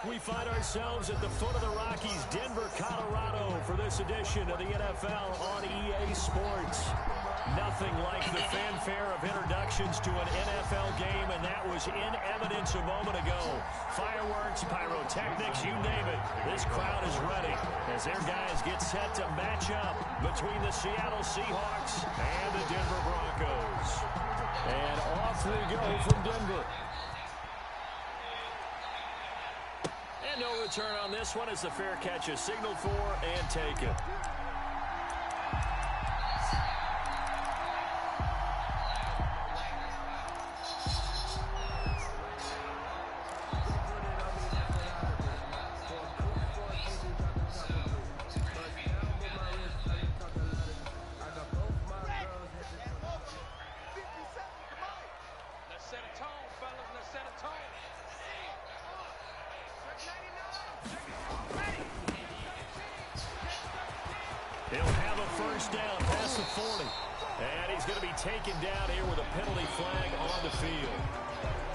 We find ourselves at the foot of the Rockies, Denver, Colorado, for this edition of the NFL on EA Sports. Nothing like the fanfare of introductions to an NFL game, and that was in evidence a moment ago. Fireworks, pyrotechnics, you name it. This crowd is ready as their guys get set to match up between the Seattle Seahawks and the Denver Broncos. And off we go from Denver. And no return on this one as the fair catch is signaled for and taken. He'll have a first down past the 40. And he's going to be taken down here with a penalty flag on the field.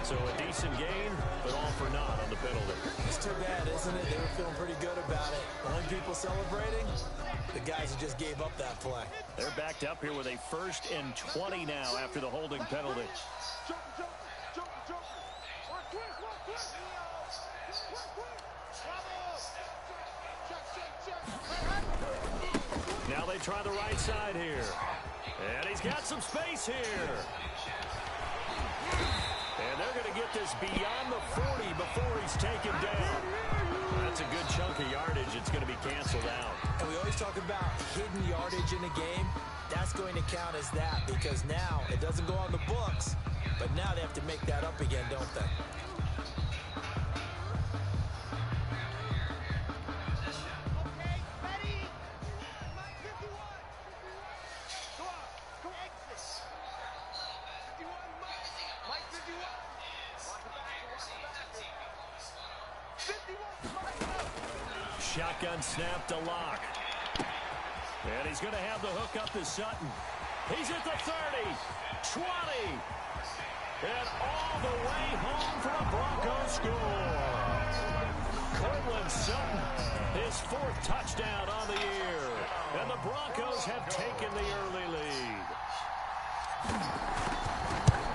So a decent gain, but all for naught on the penalty. It's too bad, isn't it? They were feeling pretty good about it. Only people celebrating, the guys who just gave up that play. They're backed up here with a 1st and 20 now after the holding penalty. Now they try the right side here. And he's got some space here. And they're going to get this beyond the 40 before he's taken down. That's a good chunk of yardage. It's going to be canceled out. And we always talk about hidden yardage in a game. That's going to count as that because now it doesn't go on the books, but now they have to make that up again, don't they? Shotgun snap to Locke. And he's going to have the hook up to Sutton. He's at the 30, 20, and all the way home for a Broncos score. Cortland Sutton, his 4th touchdown on the year. And the Broncos have taken the early lead.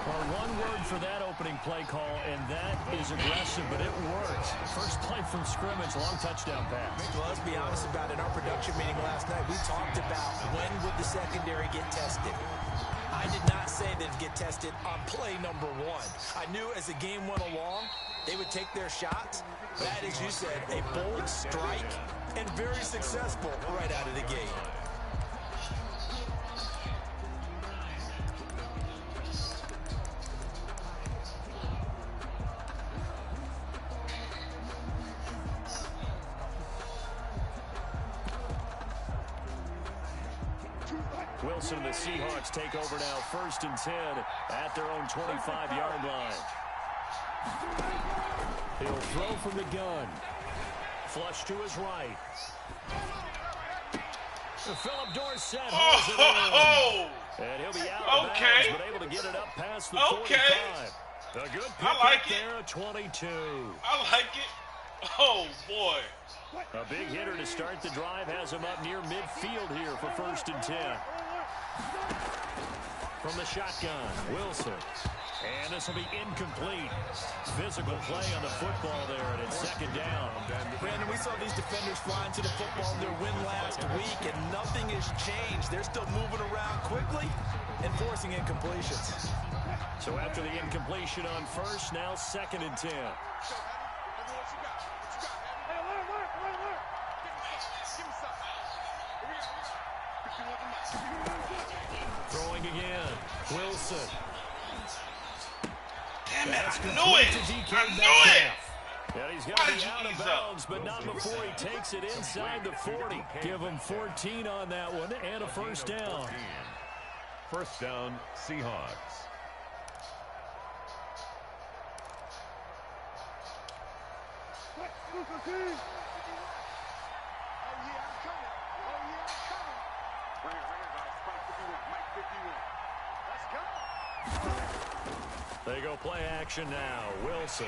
Well, one word for that opening play call, and that is aggressive, but it worked. First play from scrimmage, long touchdown pass. Well, let's be honest about it. In our production meeting last night, we talked about when would the secondary get tested. I did not say they'd get tested on play number 1. I knew as the game went along, they would take their shots. That, as you said, a bold strike and very successful right out of the gate. Wilson and the Seahawks take over now, 1st and 10 at their own 25-yard line. He'll throw from the gun. Flush to his right. Philip Dorsett holds it in. And he'll be out of bounds, but able to get it up past the 45. A good pick there at 22. I like it. Oh, boy. A big hitter to start the drive has him up near midfield here for 1st and 10. From the shotgun, Wilson. And this will be incomplete. Physical play on the football there, and it's 2nd down. Brandon, we saw these defenders flying to the football in their win last week, and nothing has changed. They're still moving around quickly and forcing incompletions. So after the incompletion on 1st, now 2nd and 10. Throwing again, Wilson. Damn it, I knew it! I knew it! And he's got to be out of bounds, but not before he takes it inside the 40. Give him 14 on that one and a 1st down. 1st down, Seahawks. They go play action now. Wilson.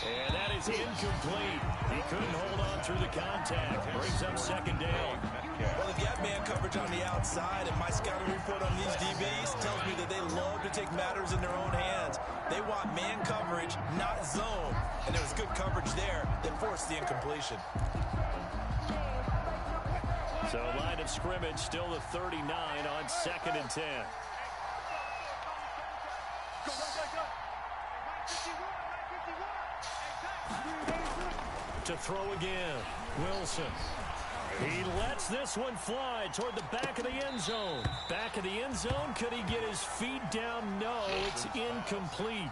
And that is incomplete. He couldn't hold on through the contact. Brings up second down. Well, if you have man coverage on the outside, and my scouting report on these DBs tells me that they love to take matters in their own hands. They want man coverage, not zone. And there was good coverage there that forced the incompletion. So line of scrimmage still the 39 on 2nd and 10. To throw again, Wilson. He lets this one fly toward the back of the end zone. Back of the end zone, could he get his feet down? No, it's incomplete.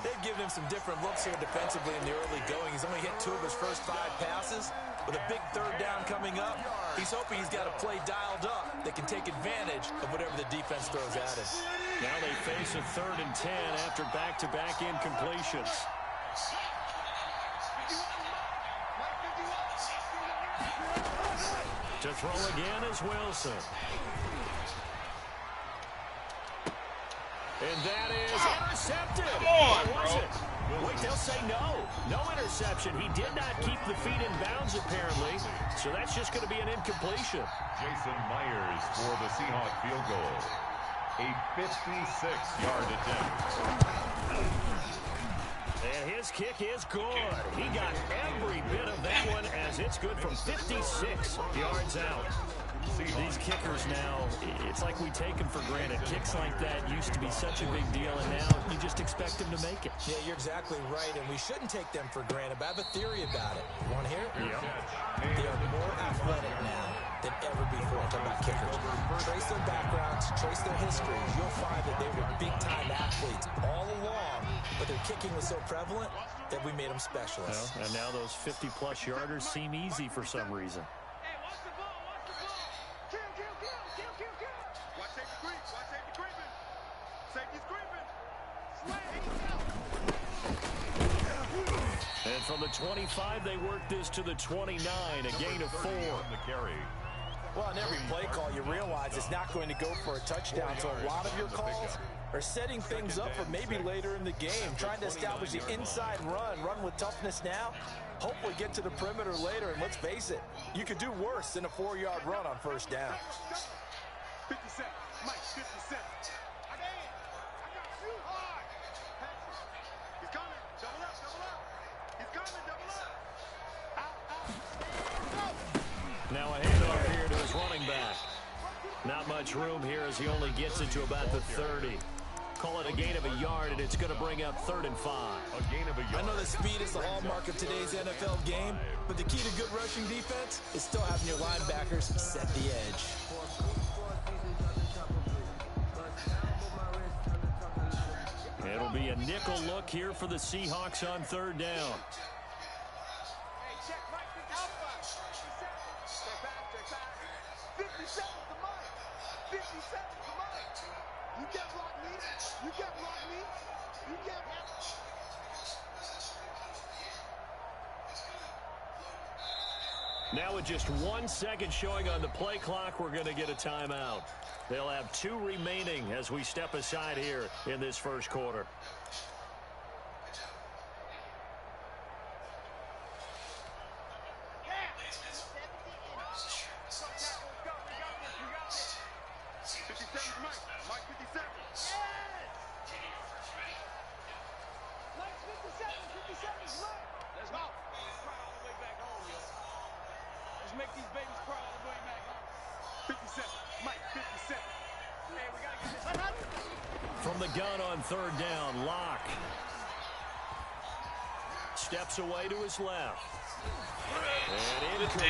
They've given him some different looks here defensively in the early going. He's only hit 2 of his first 5 passes. With a big third down coming up, he's hoping he's got a play dialed up that can take advantage of whatever the defense throws at him. Now they face a 3rd and 10 after back-to-back incompletions. To throw again is Wilson. And that is intercepted. Come on, or was bro. it? Wait, they'll say no. No interception. He did not keep the feet in bounds, apparently. So that's just going to be an incompletion. Jason Myers for the Seahawk field goal. A 56-yard attempt. And his kick is good. He got every bit of that one as it's good from 56 yards out. These kickers now, it's like we take them for granted. Kicks like that used to be such a big deal, and now you just expect them to make it. Yeah, you're exactly right, and we shouldn't take them for granted, but I have a theory about it. You want to hear it? Yeah. They are more athletic now than ever before. Talking about kickers. Trace their backgrounds, trace their history. You'll find that they were big-time athletes all along, but their kicking was so prevalent that we made them specialists. Well, and now those 50-plus yarders seem easy for some reason. And from the 25, they work this to the 29, a gain of 4. Well, on every play call, you realize it's not going to go for a touchdown, so a lot of your calls are setting things up for maybe later in the game, trying to establish the inside run with toughness now, hopefully get to the perimeter later, and let's face it, you could do worse than a 4-yard run on first down. 57, Mike, 57. Now a handoff here to his running back. Not much room here as he only gets it to about the 30. Call it a gain of a yard, and it's going to bring up 3rd and 5. A gain of a yard. I know that speed is the hallmark of today's NFL game, but the key to good rushing defense is still having your linebackers set the edge. It'll be a nickel look here for the Seahawks on 3rd down. Now with just 1 second showing on the play clock, we're going to get a timeout. They'll have 2 remaining as we step aside here in this first quarter. From the gun on 3rd down, Locke steps away to his left. And incomplete.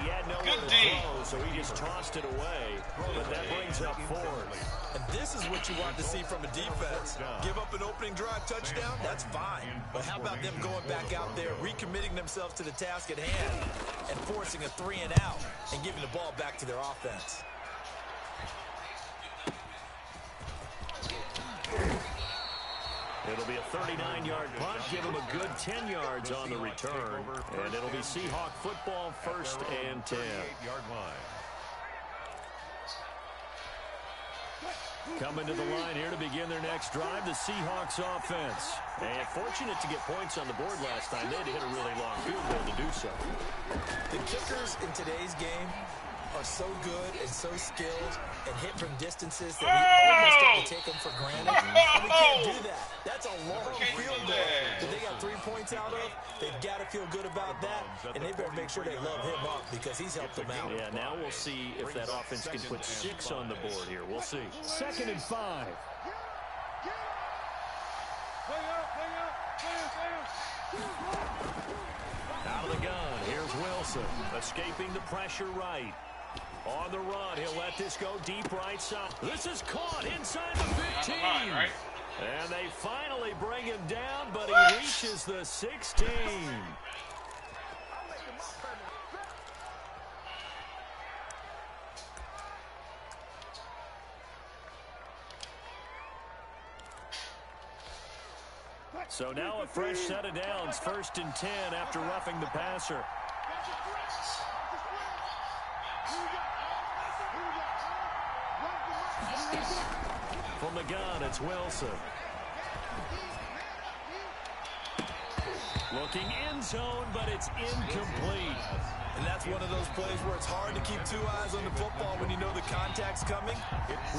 He had nowhere to throw, so he just tossed it away. But that brings up 4th. And this is what you want to see from a defense. Give up an opening drive touchdown, that's fine. But how about them going back out there, recommitting themselves to the task at hand, and forcing a 3 and out, and giving the ball back to their offense. It'll be a 39-yard punt, give him a good 10 yards on the return. And it'll be Seahawk football, 1st and 10. 48-yard line. Coming to the line here to begin their next drive, the Seahawks offense. And fortunate to get points on the board last time. They had to hit a really long field goal to do so. The kickers in today's game are so good and so skilled and hit from distances that we almost have to take them for granted. And we can't do that. That's a long field goal that they got 3 points out of. They've got to feel good about that, and they better make sure they love him up because he's helped them out. Yeah, now we'll see if that offense can put 6 on the board here. We'll see. 2nd and 5. Out of the gun, here's Wilson, escaping the pressure right. On the run, he'll let this go deep right side. This is caught inside the 15. And they finally bring him down, but he reaches the 16. So now a fresh set of downs, 1st and 10 after roughing the passer. From the gun, it's Wilson. Looking end zone, but it's incomplete. And that's one of those plays where it's hard to keep 2 eyes on the football when you know the contact's coming,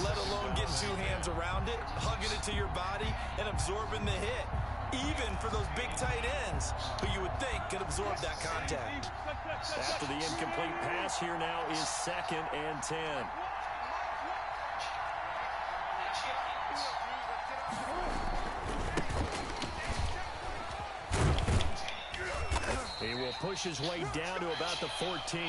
let alone getting 2 hands around it, hugging it to your body, and absorbing the hit. Even for those big tight ends, who you would think could absorb that contact. After the incomplete pass, here now is 2nd and 10. He will push his way down to about the 14.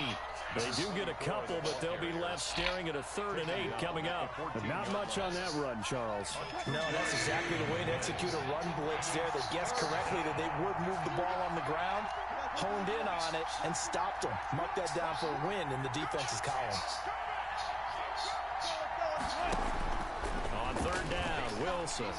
They do get a couple, but they'll be left staring at a 3rd and 8 coming up. But not much on that run, Charles. No, that's exactly the way to execute a run blitz there. They guessed correctly that they would move the ball on the ground, honed in on it, and stopped them. Mark that down for a win in the defense's column. On 3rd down, Wilson.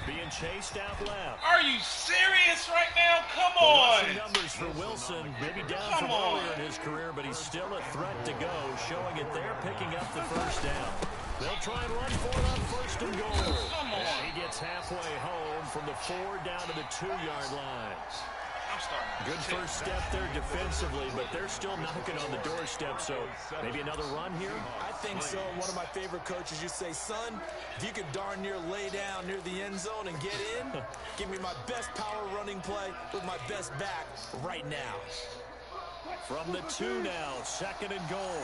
Being chased out left. Are you serious right now? Come on. The numbers for Wilson, maybe down from earlier in his career, but he's still a threat to go, showing it there, picking up the 1st down. They'll try and run for it on 1st and goal. Come on. And he gets halfway home from the 4 down to the 2-yard line. Good first step there defensively, but they're still knocking on the doorstep, so maybe another run here? I think so. One of my favorite coaches, you say, son, if you could darn near lay down near the end zone and get in, give me my best power running play with my best back right now. From the 2 now, 2nd and goal.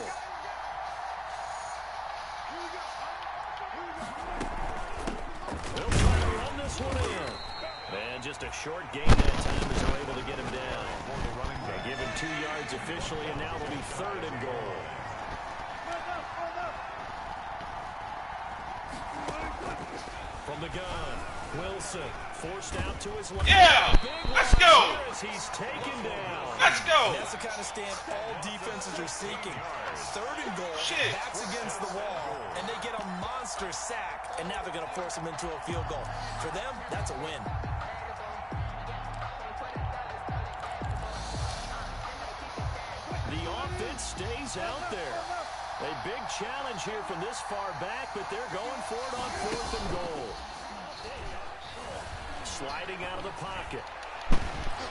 They'll try to run this one in. And just a short gain that time as they're able to get him down. They give him 2 yards officially, and now it'll be 3rd and goal. From the gun, Wilson forced out to his left. Yeah, let's go. He's taken down. Let's go. That's the kind of stand all defenses are seeking. 3rd and goal, Shit. backs against the wall, and they get a monster sack, and now they're going to force them into a field goal. For them, that's a win. The offense stays out there. A big challenge here from this far back, but they're going for it on 4th and goal. Sliding out of the pocket.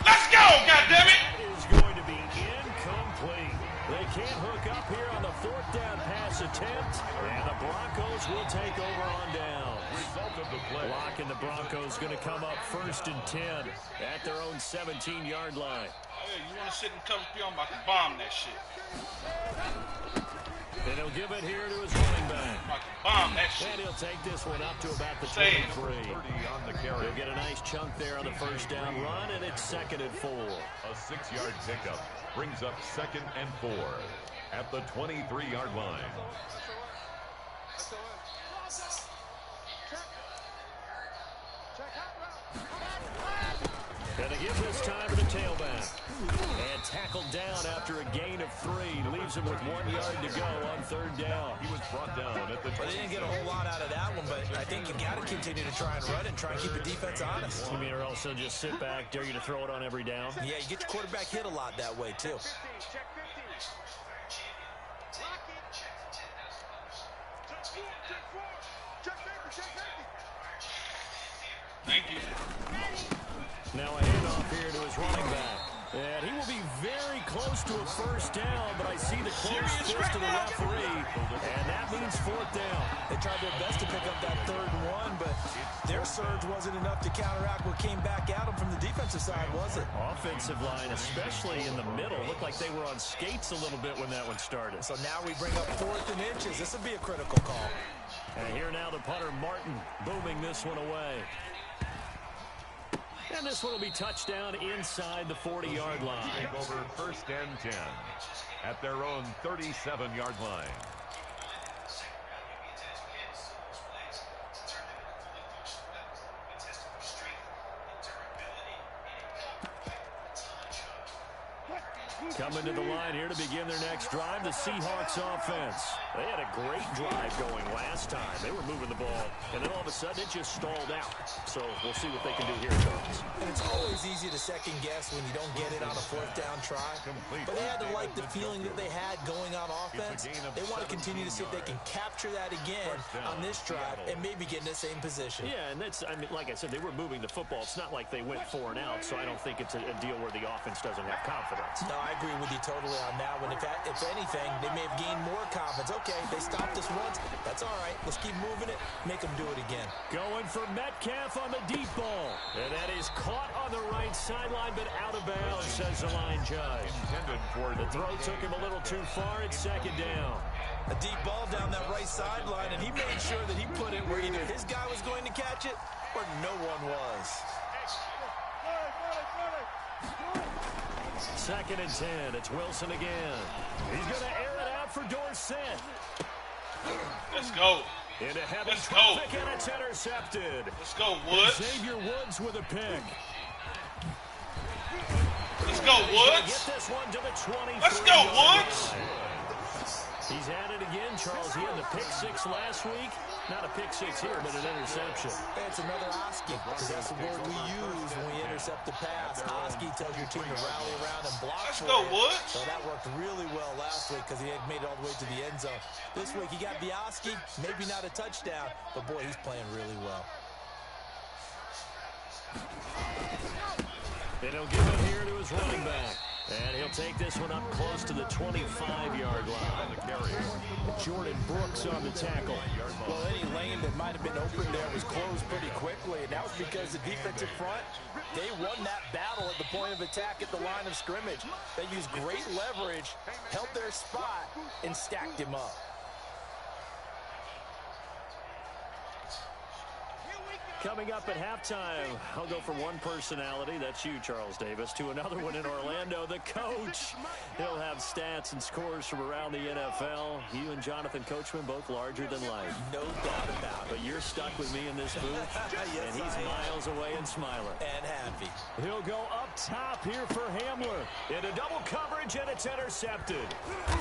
Let's go, goddammit. Is going to be incomplete. They can't hook up here on the 4th down pass attempt, and the Broncos will take over on down. Result of the play. Blocking the Broncos going to come up 1st and 10 at their own 17-yard line. Hey, you want to sit and cover me? I'm about to bomb that shit. And he'll give it here to his running back. I'm about to bomb that shit. And he'll take this one up to about the Save. 23. 30 on the carry. He'll get a nice chunk there on the 1st down run, and it's 2nd and 4. A 6-yard pickup brings up 2nd and 4 at the 23-yard line. Gonna give this time to the tailback. And tackled down after a gain of 3. Leaves him with 1 yard to go on 3rd down. He was brought down at the Well, they didn't get a whole lot out of that one, but I think you got to continue to try and run and try and keep the defense honest. You mean, or else they'll just sit back, dare you to throw it on every down? Yeah, you get your quarterback hit a lot that way, too. Thank you. Now a handoff here to his running back. And he will be very close to a first down, but I see the close fist of the referee, and that means fourth down. They tried their best to pick up that 3rd and 1, but their surge wasn't enough to counteract what came back at them from the defensive side, was it? Offensive line, especially in the middle, looked like they were on skates a little bit when that one started. So now we bring up 4th and inches. This would be a critical call. And here now the punter, Martin, booming this one away. And this one will be touchdown inside the 40-yard line. Take over 1st and 10 at their own 37-yard line. Coming to the line here to begin their next drive, the Seahawks offense. They had a great drive going last time. They were moving the ball, and then all of a sudden it just stalled out. So we'll see what they can do here, Charles. And it's always easy to second guess when you don't get it on a 4th down try. But they had to like the feeling that they had going on offense. They want to continue to see if they can capture that again on this drive and maybe get in the same position. Yeah, and that's, I mean, like I said, they were moving the football. It's not like they went 4 and out, so I don't think it's a deal where the offense doesn't have confidence. No, I agree with you totally on that one. If anything, they may have gained more confidence. Okay, they stopped us once. That's all right. Let's keep moving it. Make them do it again. Going for Metcalf on the deep ball. And that is caught on the right sideline, but out of bounds, says the line judge. Intended for The throw took him a little too far. It's 2nd down. A deep ball down that right sideline, and he made sure that he put it where either his guy was going to catch it or no one was. 2nd and 10. It's Wilson again. He's going to air it out for Dorsett. Let's go. Into heavy Let's go. traffic, and it's intercepted. Let's go, Woods. Xavier Woods with a pick. Let's go, Woods. Get this one to the 20. Let's go, Woods. He's at it again, Charles. He had the pick 6 last week. Not a pick 6 here, but an interception. It's another Oski, because that's the word we use when we intercept the pass. Oski tells your team to rally around and block Let's for go, it. Woods. So that worked really well last week because he had made it all the way to the end zone. This week he got the Oski, maybe not a touchdown, but boy, he's playing really well. And he'll give it here to his running back. And he'll take this one up close to the 25-yard line. Jordan Brooks on the tackle. Well, any lane that might have been open there was closed pretty quickly, and that was because the defensive front, they won that battle at the point of attack at the line of scrimmage. They used great leverage, held their spot, and stacked him up. Coming up at halftime, I'll go from one personality, that's you, Charles Davis, to another one in Orlando, the coach. He'll have stats and scores from around the NFL. You and Jonathan Coachman, both larger than life. No doubt about it. But you're stuck with me in this booth, Yes, and he's miles away and smiling. And happy. He'll go up top here for Hamler. Into double coverage, and it's intercepted.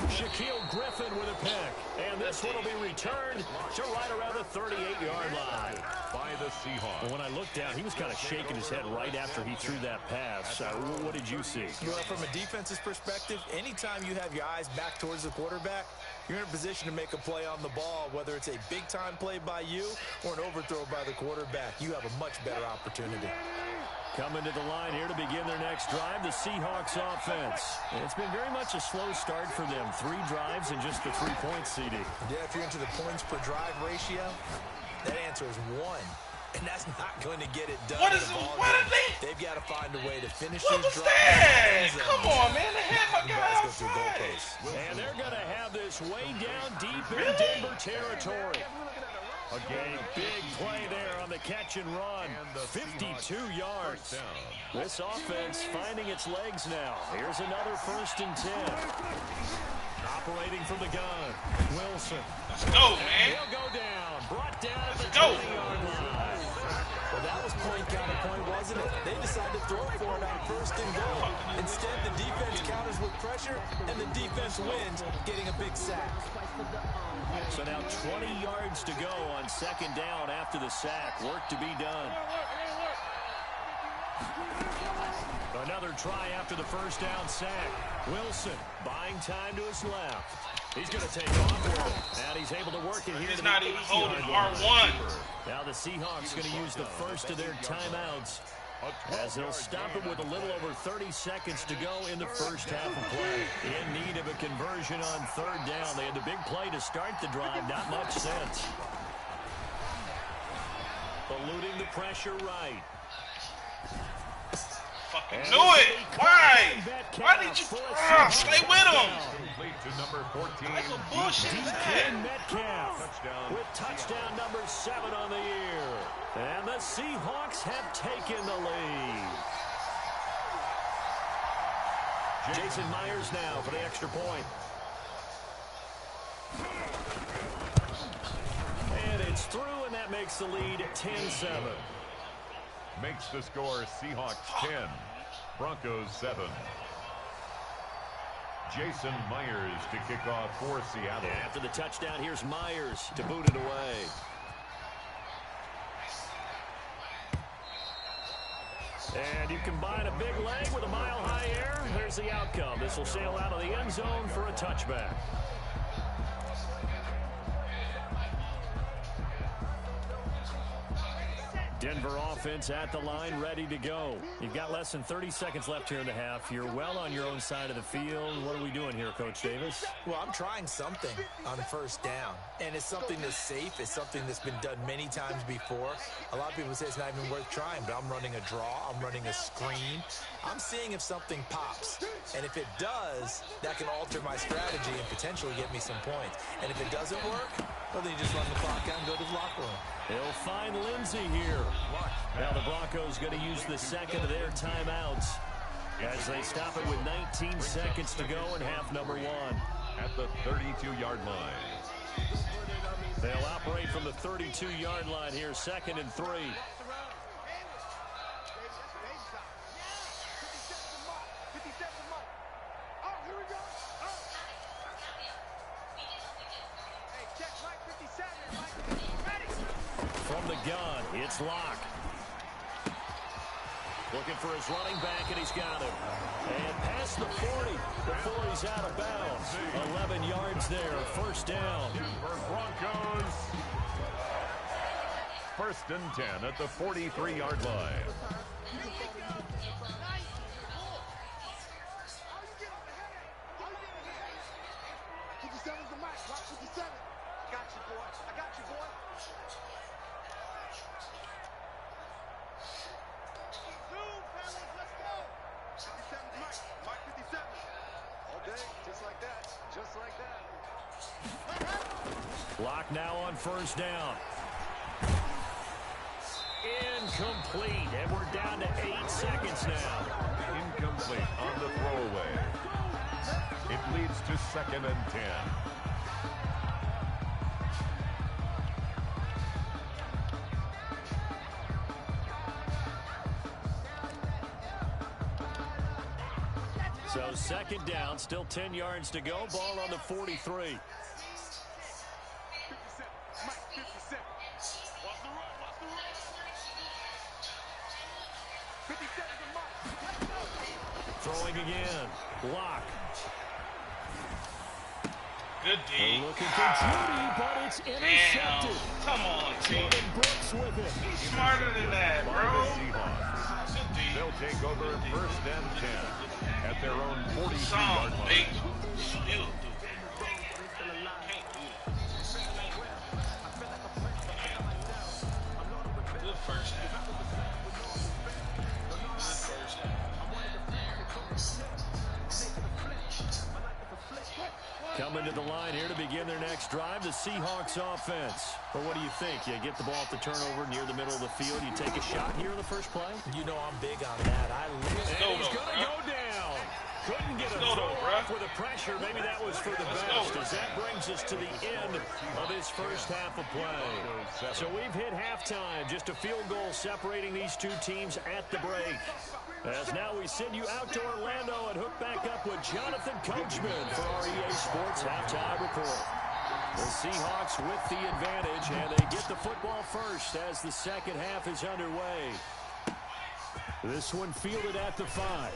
Shaquille Griffin with a pick. And this one will be returned to right around the 38-yard line. by the Seahawks. Well, when I looked down, he was kind of shaking his head right after he threw that pass. What did you see? Well, from a defense's perspective, anytime you have your eyes back towards the quarterback, you're in a position to make a play on the ball, whether it's a big-time play by you or an overthrow by the quarterback. You have a much better opportunity. Coming to the line here to begin their next drive, the Seahawks offense. And it's been very much a slow start for them. 3 drives and just the 3 points, CD. Yeah, if you're into the points per drive ratio, that answer is 1. And that's not going to get it done. What is it? What are they? They've got to find a way to finish What these was drives. that? Come on, man. They had my You guy guys go through outside. goalposts. And they're going to have this way down deep in Really? Denver territory. A big play there on the catch and run. 52 yards. This offense finding its legs now. Here's another 1st and 10. Operating from the gun. Wilson. Let's go, And man. he'll go down. Brought down at the Let's go. 20-yard line. Well, that was point counterpoint, wasn't it? They decided to throw for it on 1st and goal. Instead, the defense counters with pressure, and the defense wins, getting a big sack. So now 20 yards to go on 2nd down after the sack. Work to be done. Another try after the 1st down sack. Wilson buying time to his left. He's going to take off with it. And he's able to work it here. He's not even holding R1. Now the Seahawks going to use the first of their timeouts as they'll stop it with a little over 30 seconds to go in the first half of play. In need of a conversion on third down. They had the big play to start the drive. Not much sense. Eluding the pressure right. Fucking knew it. Why? Why did you stay with him? Complete to number 14. What the bullshit is that? Metcalf Touchdown. with touchdown number 7 on the year. And the Seahawks have taken the lead. Jason Myers now for the extra point. And it's through, and that makes the lead 10-7. Makes the score Seahawks 10, Broncos 7. Jason Myers to kick off for Seattle. After the touchdown, here's Myers to boot it away. And you combine a big leg with a mile-high air. There's the outcome. This will sail out of the end zone for a touchback. Denver offense at the line, ready to go. You've got less than 30 seconds left here in the half. You're well on your own side of the field. What are we doing here, Coach Davis? Well, I'm trying something on first down, and it's something that's safe. It's something that's been done many times before. A lot of people say it's not even worth trying, but I'm running a draw. I'm running a screen. I'm seeing if something pops, and if it does, that can alter my strategy and potentially get me some points. And if it doesn't work, well, then you just run the clock out and go to the locker room. He'll find Lindsey here. Now the Broncos going to use the second of their timeouts as they stop it with 19 seconds to go in half number 1. At the 32-yard line. They'll operate from the 32-yard line here, 2nd and 3. From the gun, it's Locke. Looking for his running back, and he's got him. And past the 40 before he's out of bounds. 11 yards there, first down. For Broncos. 1st and 10 at the 43-yard line. Locke now on first down. Incomplete, and we're down to 8 seconds now. Incomplete on the throwaway. It leads to 2nd and 10. So 2nd down, still 10 yards to go. Ball on the 43. Throwing again. Locke. Good D. Looking for Judy, but it's intercepted. Damn. Come on, T. Jordan Brooks with it. He's smarter than that, For bro. the Seahawks. Good D. They'll take over 1st and 10 at their own 42-yard Some line. big. Still do that. Can't do that. Good first half. Good first half. Coming to the line here to begin their next drive, the Seahawks offense. But what do you think? You get the ball at the turnover near the middle of the field. You take a shot here in the first play? You know I'm big on that. And he's going to go down. Couldn't get a throw off with the pressure. Maybe that was for the best, as that brings us to the end of this first half of play. So we've hit halftime. Just a field goal separating these two teams at the break. As now we send you out to Orlando and hook back up with Jonathan Coachman for our EA Sports Halftime Report. The Seahawks with the advantage, and they get the football first as the second half is underway. This one fielded at the 5.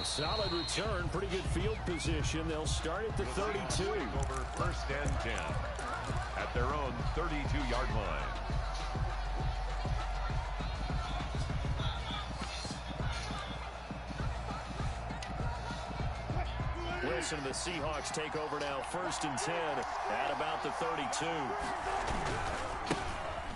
Solid return, pretty good field position. They'll start at the 32. Over 1st and 10 at their own 32-yard line. Wilson and the Seahawks take over now, 1st and 10 at about the 32.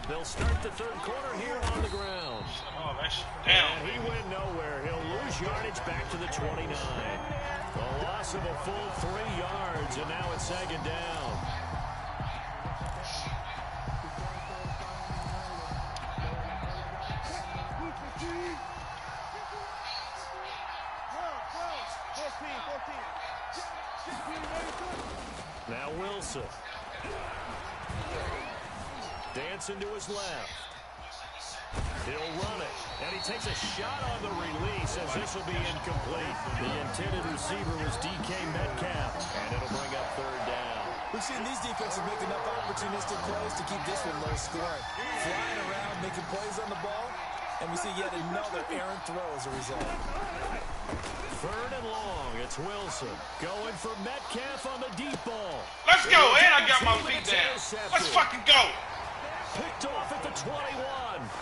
They'll start the 3rd quarter here on the ground. Oh, that's down. And he went nowhere. He'll lose yardage back to the 29. A loss of a full 3 yards, and now it's 2nd down. Now Wilson. Dancing to his left. He'll run it. And he takes a shot on the release as this will be incomplete. The intended receiver was DK Metcalf. And it'll bring up 3rd down. We've seen these defenses make enough opportunistic plays to keep this one low scoring. Flying around, making plays on the ball. And we see yet another errant throw as a result. 3rd and long. It's Wilson going for Metcalf on the deep ball. Let's go. And I got my feet down. Let's fucking go. Picked off at the 21.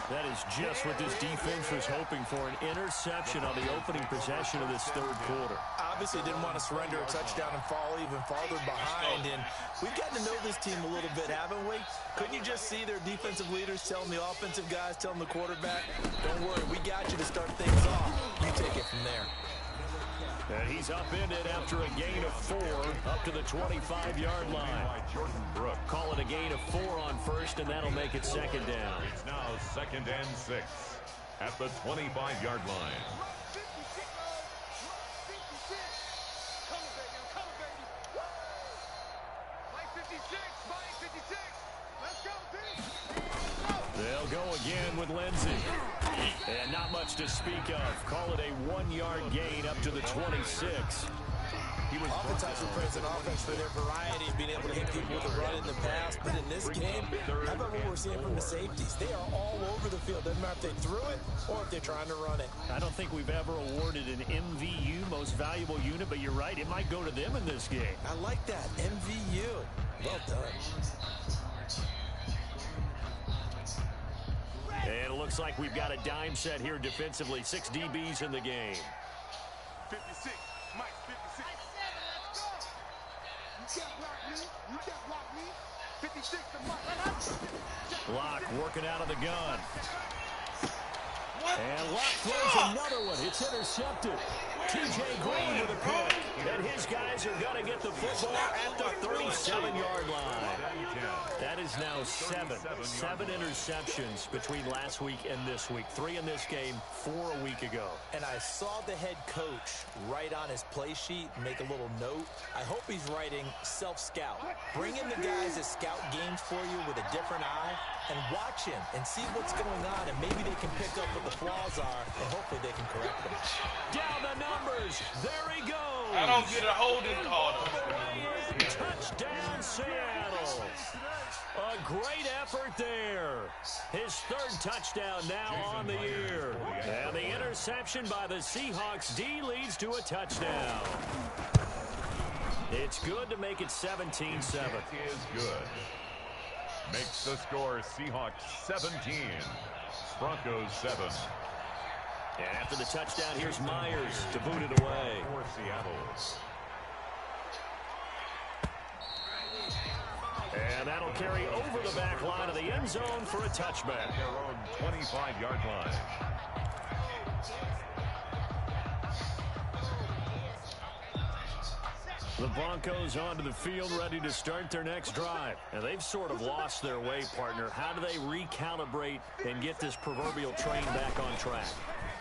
That is just what this defense was hoping for, an interception on the opening possession of this 3rd quarter. Obviously didn't want to surrender a touchdown and fall even farther behind. And we've gotten to know this team a little bit, haven't we? Couldn't you just see their defensive leaders telling the offensive guys, telling the quarterback, don't worry, we got you to start things off. You take it from there. And he's upended after a gain of 4 up to the 25-yard line. Call it a gain of 4 on 1st, and that'll make it 2nd down. It's now 2nd and 6 at the 25-yard line. They'll go again with Lindsey. And not much to speak of. Call it a 1-yard gain up to the 26. Oftentimes we praise an offense for their variety of being able to hit people with a run in the past. But in this game, how about what we're seeing from the safeties? They are all over the field. Doesn't matter if they threw it or if they're trying to run it. I don't think we've ever awarded an MVU, most valuable unit, but you're right, it might go to them in this game. I like that. MVU. Well done. And it looks like we've got a dime set here defensively. 6 DBs in the game. 56, Mike, 56. You can't block me. You can't block me. 56 to Mike. Locke working out of the gun. And Locke throws another one. It's intercepted. TJ Green with a pick. And his guys are going to get the football at the 37-yard line. That is now 7 interceptions between last week and this week. 3 in this game, 4 a week ago. And I saw the head coach write on his play sheet, make a little note. I hope he's writing self-scout. Bring in the guys that scout games for you with a different eye and watch him and see what's going on, and maybe they can pick up what the flaws are, and hopefully they can correct them. Down the numbers. There he goes. I don't get a holding call. Touchdown, Seattle. A great effort there. His 3rd touchdown now on the year. And the interception by the Seahawks D leads to a touchdown. It's good to make it 17-7. Is good. Makes the score Seahawks 17, Broncos 7. And after the touchdown, here's Myers to boot it away. For Seattle. And that'll carry over the back line of the end zone for a touchback. Their own 25-yard line. The Broncos onto the field, ready to start their next drive. And they've sort of lost their way, partner. How do they recalibrate and get this proverbial train back on track?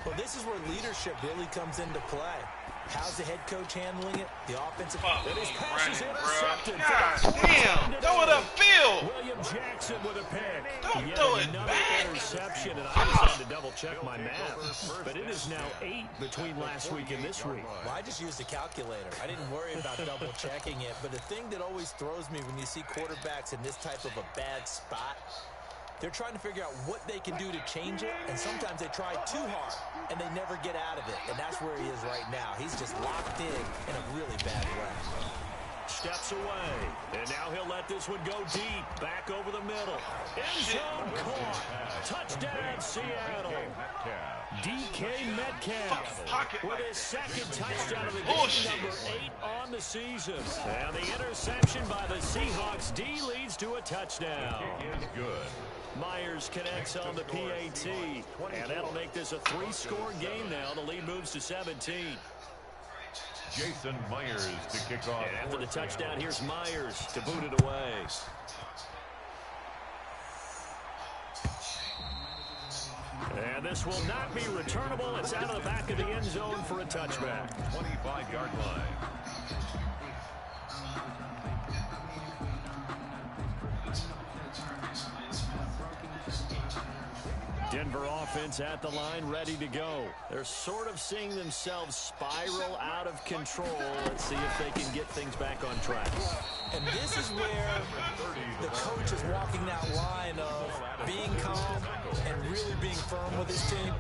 Well, this is where leadership really comes into play. How's the head coach handling it? The offensive... Fuck And his me pass is running, intercepted. bro. God damn. Throw it upfield. William Jackson with a pick. Don't Yet throw it another back. interception, and I just had to double-check my math. But it is now 8 between last week and this week. Well, I just used a calculator. I didn't worry about double-checking it. But the thing that always throws me when you see quarterbacks in this type of a bad spot They're trying to figure out what they can do to change it, and sometimes they try too hard, and they never get out of it. And that's where he is right now. He's just locked in a really bad way. Steps away, and now he'll let this one go deep. Back over the middle. End zone caught. Touchdown, Seattle. DK Metcalf with his second touchdown of the game, number 8 on the season. And the interception by the Seahawks D leads to a touchdown. Good. Myers connects on the PAT, and that'll make this a 3-score game now. The lead moves to 17. Jason Myers to kick off. And after the touchdown, here's Myers to boot it away. And this will not be returnable. It's out of the back of the end zone for a touchback. 25-yard line. Denver offense at the line, ready to go. They're sort of seeing themselves spiral out of control. Let's see if they can get things back on track. And this is where the coach is walking that line of being calm and really being firm with his team.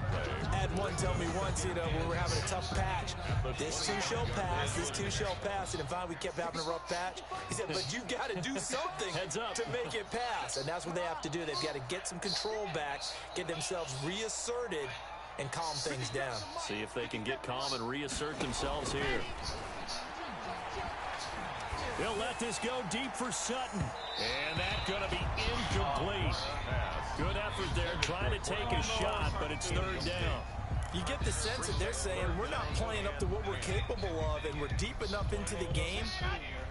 I had one tell me once, when we were having a tough patch, this too shall pass, this too shall pass. And finally we kept having a rough patch. He said, but you got to do something to make it pass. And that's what they have to do. They've got to get some control back, get themselves reasserted, and calm things down. See if they can get calm and reassert themselves here. They'll let this go deep for Sutton. And that's going to be incomplete. Good effort there, trying to take a shot, but it's third down. You get the sense that they're saying we're not playing up to what we're capable of, and we're deep enough into the game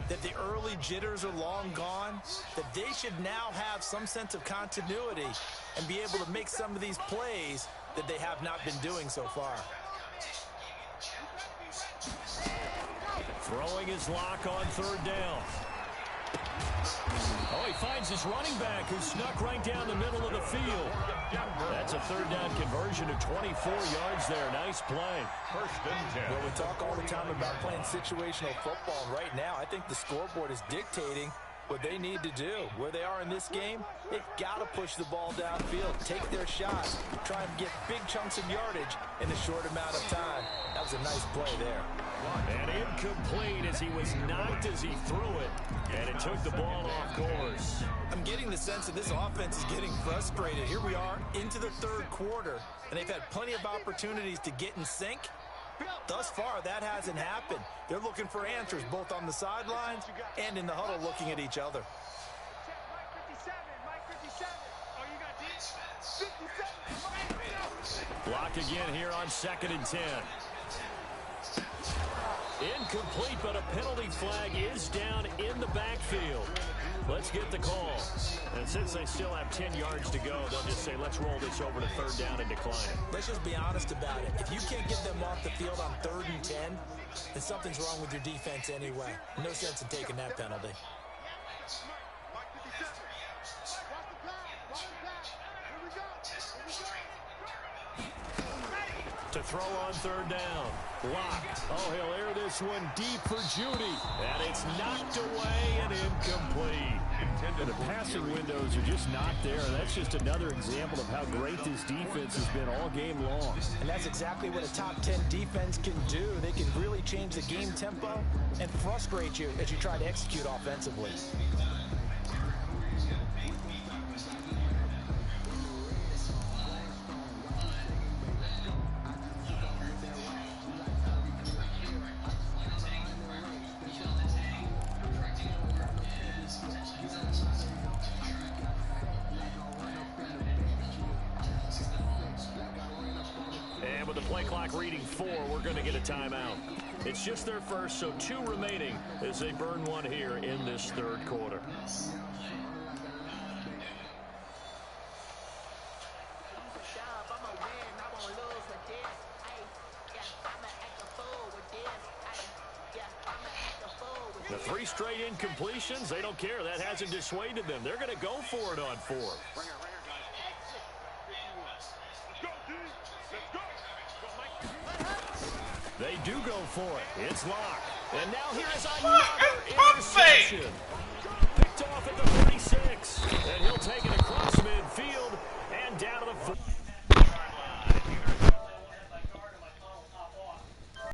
that the early jitters are long gone, that they should now have some sense of continuity and be able to make some of these plays that they have not been doing so far. Throwing his lock on third down. Oh, he finds his running back who snuck right down the middle of the field. That's a third down conversion of 24 yards there. Nice play. First and 10. Well, we talk all the time about playing situational football. Right now, I think the scoreboard is dictating what they need to do. Where they are in this game, they've got to push the ball downfield, take their shots, try and get big chunks of yardage in a short amount of time. That was a nice play there. And incomplete as he was knocked as he threw it, and it took the ball off course. I'm getting the sense that this offense is getting frustrated. Here we are into the third quarter, and they've had plenty of opportunities to get in sync. Thus far, that hasn't happened. They're looking for answers both on the sidelines and in the huddle looking at each other. Block again here on 2nd and 10. Incomplete, but a penalty flag is down in the backfield. Let's get the call. And since they still have 10 yards to go, they'll just say, let's roll this over to third down and decline it. Let's just be honest about it. If you can't get them off the field on 3rd and 10, then something's wrong with your defense anyway. No sense in taking that penalty. To throw on third down. Blocked. Oh, he'll air this one deep for Judy. And it's knocked away and incomplete. The passing windows are just not there. That's just another example of how great this defense has been all game long. And that's exactly what a top 10 defense can do. They can really change the game tempo and frustrate you as you try to execute offensively. And with the play clock reading 4, we're going to get a timeout. It's just their first, so 2 remaining as they burn one here in this third quarter. The 3 straight incompletions, they don't care. That hasn't dissuaded them. They're going to go for it on 4. They do go for it. It's locked. And now here is another interception. Picked off at the